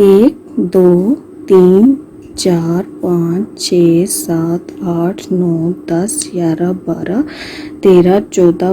1 2 3 4 5 6 7 8 9 10 11 12 13 14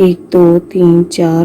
1 2 3 4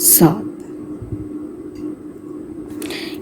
7।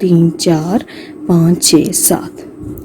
3 4 5 6 7।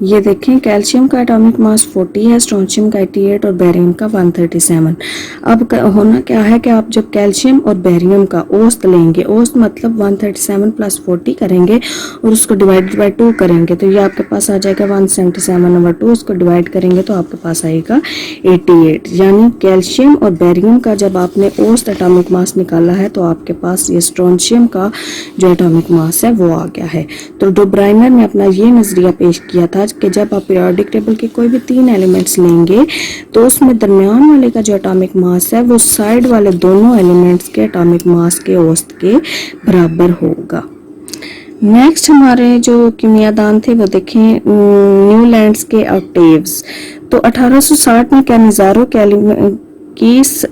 یہ دیکھیں کیلشیم کا اٹامک ماس 40 ہے، اسٹرونشیم کا 88 اور بیریم کا 137۔ اب ہونا کیا ہے کہ آپ جب کیلشیم اور بیریم کا اوسط لیں گے، اوسط مطلب 137 + 40 کریں گے اور اس کو ڈیوائڈ بائی 2 کریں گے تو یہ آپ کے پاس آ جائے گا 177/2، اس کو ڈیوائڈ کریں گے تو آپ کے پاس آئے گا 88۔ یعنی کیلشیم اور بیریم کا جب آپ نے اوسط اٹامک ماس نکالا ہے تو آپ کے پاس یہ اسٹرونشیم کا جو اٹامک ماس ہے وہ آ گیا ہے۔ تو ڈوبرائنر نے اپنا یہ نظریہ پیش کیا تھا کہ جب آپ پیریوڈک ٹیبل کے کوئی بھی 3 ایلیمنٹس لیں گے تو اس میں درمیان والے کا جو اٹامک ماس ہے وہ سائیڈ والے دونوں ایلیمنٹس کے اٹامک ماس کے اوسط کے برابر ہوگا۔ نیکسٹ ہمارے جو کیمیا دان تھے وہ دیکھیں نیو لینڈز کے آکٹیوز۔ تو 1860 میں کینیزارو کی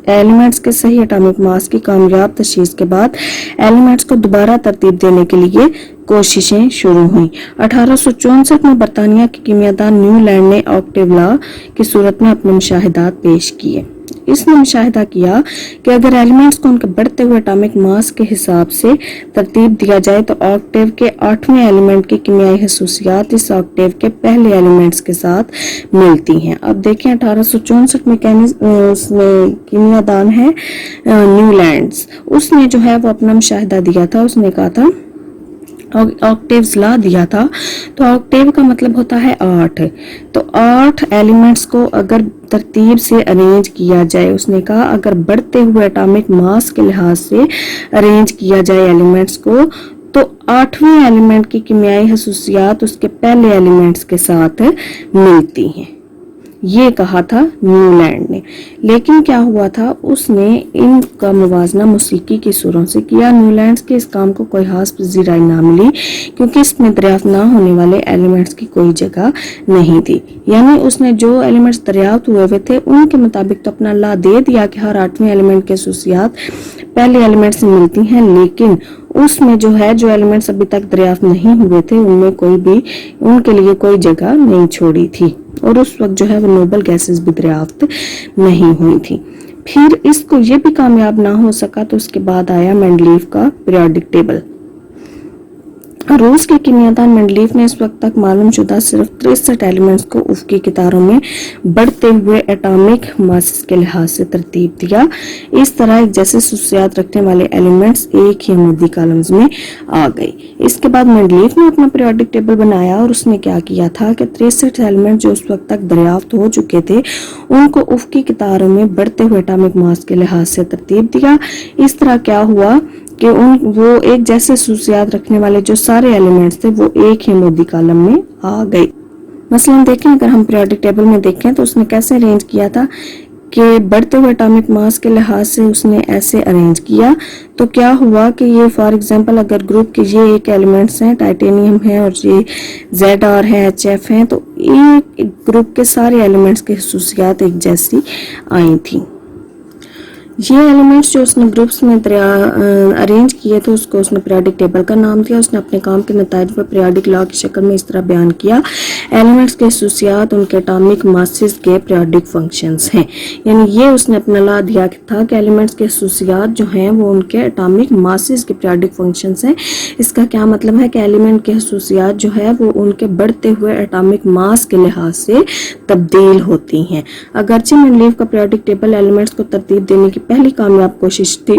ایلیمنٹس کے صحیح اٹامک ماس کی کامیاب تشخیص کے بعد ایلیمنٹس کو دوبارہ ترتیب دینے کے لیے کوششیں شروع ہوئیں۔ 1864 میں برطانیہ کے کیمیا دان نیو لینڈ نے آکٹیو لا کی صورت میں اپنے مشاہدات پیش کیے۔ اس نے مشاہدہ کیا کہ اگر ایلیمنٹس کو ان کے بڑھتے ہوئے اٹامک ماس کے حساب سے ترتیب دیا جائے تو آکٹیو کے 8ویں ایلیمنٹ کی کیمیائی خصوصیات اس آکٹیو کے پہلے ایلیمنٹس کے ساتھ ملتی ہیں۔ اب دیکھیں 1864 میں کیمیا دان ہے نیو لینڈز، اس نے جو ہے وہ اپنا مشاہدہ دیا تھا، اس نے کہا تھا آکٹیوز لا دیا تھا۔ تو آکٹیو کا مطلب ہوتا ہے 8، تو 8 ایلیمنٹس کو اگر ترتیب سے ارینج کیا جائے، اس نے کہا اگر بڑھتے ہوئے اٹامک ماس کے لحاظ سے ارینج کیا جائے ایلیمنٹس کو تو 8ویں ایلیمنٹ کی کیمیائی خصوصیات اس کے پہلے ایلیمنٹس کے ساتھ ملتی ہیں، یہ کہا تھا نیو لینڈ نے۔ لیکن کیا ہوا تھا، اس نے ان کا موازنہ موسیقی کی سروں سے کیا۔ نیو لینڈز کے اس کام کو کوئی خاص پذیرائی نہ ملی کیونکہ اس میں دریافت نہ ہونے والے ایلیمنٹس کی کوئی جگہ نہیں تھی۔ یعنی اس نے جو ایلیمنٹس دریافت ہوئے تھے ان کے مطابق تو اپنا لا دے دیا کہ ہر 8ویں ایلیمنٹ کی خصوصیات پہلے ایلیمنٹ سے ملتی ہیں، لیکن اس میں جو ایلیمنٹس ابھی تک دریافت نہیں ہوئے تھے ان میں ان کے لیے کوئی جگہ نہیں چھوڑی تھی، اور اس وقت جو ہے وہ نوبل گیسز بھی دریافت نہیں ہوئی تھی۔ پھر اس کو یہ بھی کامیاب نہ ہو سکا تو اس کے بعد آیا مینڈلیف کا پیریوڈک ٹیبل۔ روس کے کیمیا دان مینڈلیف نے اس وقت تک معلوم شدہ صرف 63 ایلیمنٹس کو افقی قطاروں میں بڑھتے ہوئے ایٹامک ماسز کے لحاظ سے ترتیب دیا۔ اس طرح ایک جیسے خصوصیات رکھنے والے ایلیمنٹس ایک ہی عمودی کالمز میں آ گئے۔ اس کے بعد مینڈلیف نے اپنا پیریوڈک ٹیبل بنایا اور اس نے کیا کیا تھا کہ 63 ایلیمنٹ جو اس وقت تک دریافت ہو چکے تھے ان کو افقی قطاروں میں بڑھتے ہوئے ایٹامک ماس کے لحاظ سے ترتیب دیا۔ اس طرح کیا ہوا کہ وہ ایک جیسے خصوصیات رکھنے والے جو سارے ایلیمنٹس تھے وہ ایک ہی عمودی کالم میں آ گئے۔ مثلا دیکھیں اگر ہم پیریوڈک ٹیبل میں دیکھیں تو اس نے کیسے ارینج کیا تھا کہ بڑھتے ہوئے اٹامک ماس کے لحاظ سے اس نے ایسے ارینج کیا۔ تو کیا ہوا کہ یہ فار ایگزامپل اگر گروپ کے یہ ایک ایلیمنٹس ہیں، ٹائٹینیم ہے اور یہ ZR ہے، HF ہیں، تو ایک گروپ کے سارے ایلیمنٹس کی خصوصیات ایک جیسی آئی تھیں۔ یہ ایلیمنٹس جو اس نے گروپس میں ارینج کیے تھے اس کو اس نے پیریوڈک ٹیبل کا نام دیا۔ اس نے اپنے کام کے نتائج پر پیریوڈک لا کی شکل میں اس طرح بیان کیا: ایلیمنٹس کے خصوصیات ان کے اٹامک ماسز کے پیریوڈک فنکشنز ہیں۔ یعنی یہ اس نے اپنا لا دیا تھا کہ ایلیمنٹس کے خصوصیات جو ہیں وہ ان کے اٹامک ماسز کے پیریوڈک فنکشنز ہیں۔ اس کا کیا مطلب ہے کہ ایلیمنٹ کے خصوصیات جو ہے وہ ان کے بڑھتے ہوئے اٹامک ماس کے لحاظ سے تبدیل ہوتی ہیں۔ اگرچہ مینڈلیف کا پیریوڈک ٹیبل ایلیمنٹس کو ترتیب دینے کی پہلی کامیاب کوشش تھی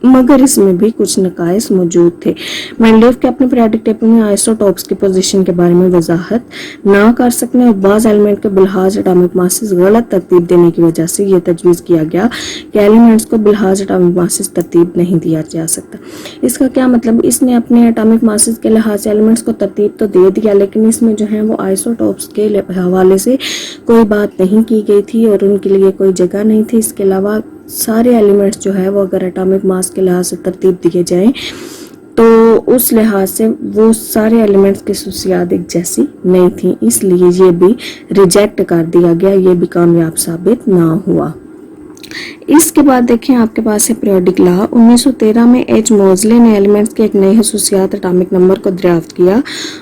مگر اس میں بھی کچھ نقائص موجود تھے۔ مینڈلیف کے اپنے پیریوڈک ٹیبل میں آئسوٹوپس کی پوزیشن کے بارے میں وضاحت نہ کر سکنے اور بعض ایلیمنٹ کے بلحاظ اٹامک ماسز غلط ترتیب دینے کی وجہ سے یہ تجویز کیا گیا کہ ایلیمنٹس کو بلحاظ اٹامک ماسز ترتیب نہیں دیا جا سکتا۔ اس کا کیا مطلب، اس نے اپنے اٹامک ماسز کے لحاظ سے ایلیمنٹس کو ترتیب تو دے دیا لیکن اس میں جو ہے وہ آئسوٹوپس کے حوالے سے کوئی بات نہیں کی گئی تھی اور ان کے لیے کوئی جگہ نہیں تھی۔ اس کے علاوہ سارے ایلیمنٹس جو ہے وہ اگر اٹامک ماس کے لحاظ سے ترتیب دیے جائیں تو اس لحاظ سے وہ سارے ایلیمنٹس کی خصوصیات ایک جیسی نہیں تھیں، اس لیے یہ بھی ریجیکٹ کر دیا گیا، یہ بھی کامیاب ثابت نہ ہوا۔ اس کے بعد دیکھیں آپ کے پاس ہے پیریوڈک لا۔ 1913 میں ایچ موزلے نے ایلیمنٹس کے ایک نئے خصوصیات اٹامک نمبر کو دریافت کیا۔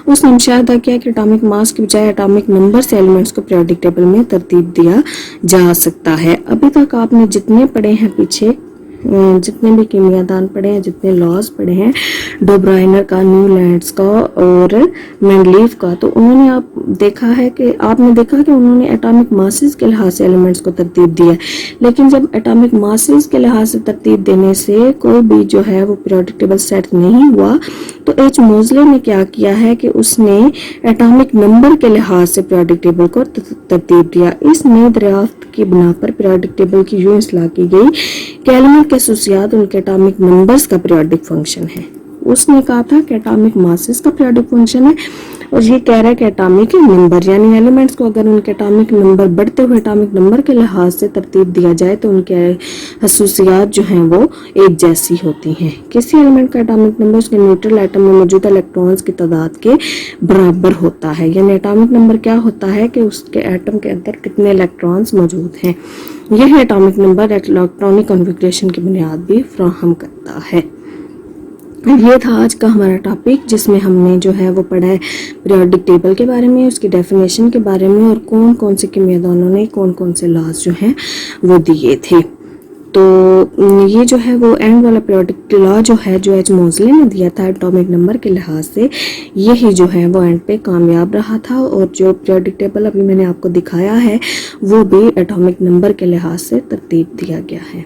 اس نے مشاہدہ کیا کہ اٹامک ماس کی بجائے اٹامک نمبر سے ایلیمنٹس کو پیریوڈک ٹیبل میں ترتیب دیا جا سکتا ہے۔ ابھی تک آپ نے جتنے پڑھے ہیں پیچھے جتنے بھی کیمیادان پڑھے ہیں، جتنے لاز پڑھے ہیں ڈو برائنر کا، نیولینڈس کا اور مینڈلیف کا، تو انہوں نے آپ نے دیکھا کہ انہوں نے ایٹامک ماسز کے لحاظ سے ایلیمنٹس کو ترتیب دیا، لیکن جب ایٹامک ماسز کے لحاظ سے ترتیب دینے سے کوئی بھی جو ہے وہ پیریوڈک ٹیبل سیٹ نہیں ہوا، تو ایچ موزلے نے کیا کیا ہے کہ اس نے ایٹامک نمبر کے لحاظ سے پیریوڈک ٹیبل کو ترتیب دیا۔ اس نئی دریافت کی بنا پر پیریوڈک ٹیبل کی یوں اصلاح کی گئی کہ ایلیمنٹ کے خصوصیات ان کے ایٹامک نمبرز کا پیریوڈک فنکشن ہے۔ اس نے کہا تھا کہ ایٹامک ماسز کا پیریوڈک فنکشن ہے، اور یہ کہہ رہا ہے کہ ایٹامک نمبر، یعنی ایلیمنٹس کو اگر ان کے ایٹامک نمبر بڑھتے ہوئے ایٹامک نمبر کے لحاظ سے ترتیب دیا جائے تو ان کے خصوصیات جو ہیں وہ ایک جیسی ہوتی ہیں۔ کسی ایلیمنٹ کا ایٹامک نمبر اس کے نیوٹرل ایٹم میں موجود الیکٹرانز کی تعداد کے برابر ہوتا ہے، یعنی ایٹامک نمبر کیا ہوتا ہے کہ اس کے ایٹم کے اندر کتنے الیکٹرانز موجود ہیں۔ یہ ایٹامک نمبر الیکٹرانک کنفیگریشن کی بنیاد بھی فراہم کرتا ہے۔ یہ تھا آج کا ہمارا ٹاپک، جس میں ہم نے جو ہے وہ پڑھا ہے پیریوڈک ٹیبل کے بارے میں، اس کی ڈیفینیشن کے بارے میں، اور کون کون سے کیمیادانوں نے کون کون سے لاز جو ہیں وہ دیے تھے۔ تو یہ جو ہے وہ اینڈ والا پیریوڈک لا جو ہے، جو ایچ موزلے نے دیا تھا ایٹامک نمبر کے لحاظ سے، یہی جو ہے وہ اینڈ پہ کامیاب رہا تھا، اور جو پیریوڈک ٹیبل ابھی میں نے آپ کو دکھایا ہے وہ بھی ایٹامک نمبر کے لحاظ سے ترتیب دیا گیا ہے۔